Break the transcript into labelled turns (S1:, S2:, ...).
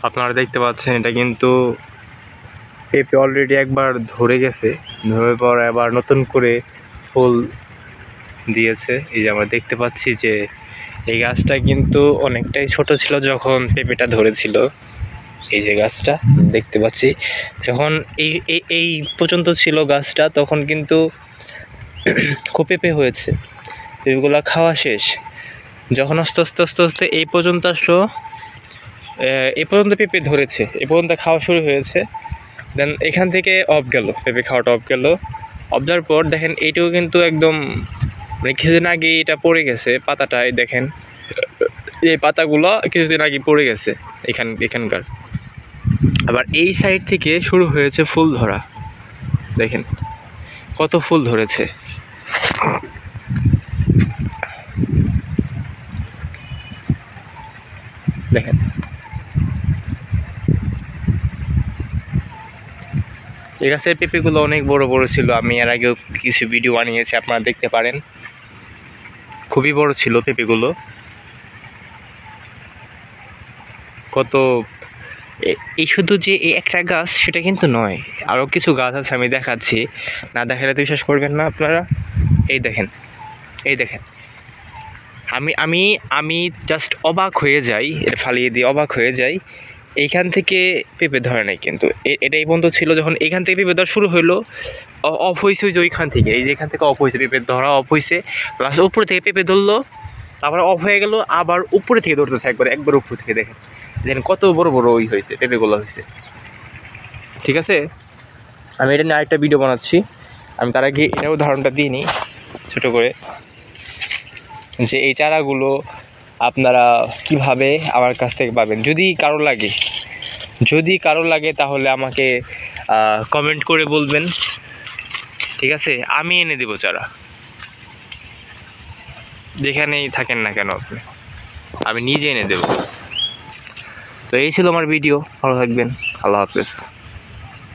S1: আপনারা দেখতে পাচ্ছেন এটা কিন্তু পেঁপে অলরেডি একবার ধরে গেছে, ধরে পর আবার নতুন করে ফুল দিয়েছে। এই যে আমরা দেখতে পাচ্ছি যে এই গাছটা কিন্তু অনেকটাই ছোট ছিল যখন পেঁপেটা ধরেছিল। এই যে গাছটা দেখতে পাচ্ছি যখন এই পর্যন্ত ছিল গাছটা তখন কিন্তু খুব পেঁপে হয়েছে, পেঁপেগুলো খাওয়া শেষ। যখন আস্তে আস্তে আস্তে আস্তে এই পর্যন্ত আসলো, এই পর্যন্ত পেঁপে ধরেছে, এই পর্যন্ত খাওয়া শুরু হয়েছে, দেন এখান থেকে অফ গেল, পেঁপে খাওয়াটা অফ গেল। অফ যাওয়ার পর দেখেন এইটাও কিন্তু একদম মানে কিছুদিন আগে এটা পড়ে গেছে পাতাটায়, দেখেন এই পাতাগুলো কিছুদিন আগে পড়ে গেছে এখানকার। আবার এই সাইড থেকে শুরু হয়েছে ফুল ধরা, দেখেন কত ফুল ধরেছে। দেখেন এই গাছের পেঁপেগুলো অনেক বড় বড় ছিল, আমি এর আগেও কিছু ভিডিও বানিয়েছি, আপনারা দেখতে পারেন। খুবই বড় ছিল পেঁপেগুলো। কত এই শুধু যে এই একটা গাছ সেটা কিন্তু নয়, আরও কিছু গাছ আছে, আমি দেখাচ্ছি, না দেখালে তো বিশ্বাস করবেন না আপনারা। এই দেখেন, এই দেখেন, আমি আমি আমি জাস্ট অবাক হয়ে যাই, এটা ফালিয়ে দিয়ে অবাক হয়ে যাই। এইখান থেকে পেঁপে ধরে নাই কিন্তু, এটা এই পর্যন্ত ছিল, যখন এইখান থেকে পেঁপে ধরা শুরু হলো অফ হয়েছে ওই যে ওইখান থেকে, এই যে এখান থেকে অফ হয়েছে, পেঁপে ধরা অফ হয়েছে, প্লাস উপরে থেকে পেঁপে ধরলো, তারপরে অফ হয়ে গেল, আবার উপরে থেকে ধরতেছে একবার উপর থেকে। দেখেন দেখেন কত বড় বড় ওই হয়েছে পেঁপেগুলো হয়েছে। ঠিক আছে, আমি এটা নিয়ে আরেকটা ভিডিও বানাচ্ছি। আমি তার আগে এটাও উদাহরণটা দিয়ে নিই ছোটো করে, যে এই চারাগুলো আপনারা কিভাবে আমার কাছ থেকে পাবেন। যদি কারো লাগে তাহলে আমাকে কমেন্ট করে বলবেন, ঠিক আছে, আমি এনে দেবো চারা, যেখানেই থাকেন না কেন আপনি, আমি নিজে এনে দেবো। তো এই ছিল আমার ভিডিও, ভালো থাকবেন, আল্লাহ হাফেজ।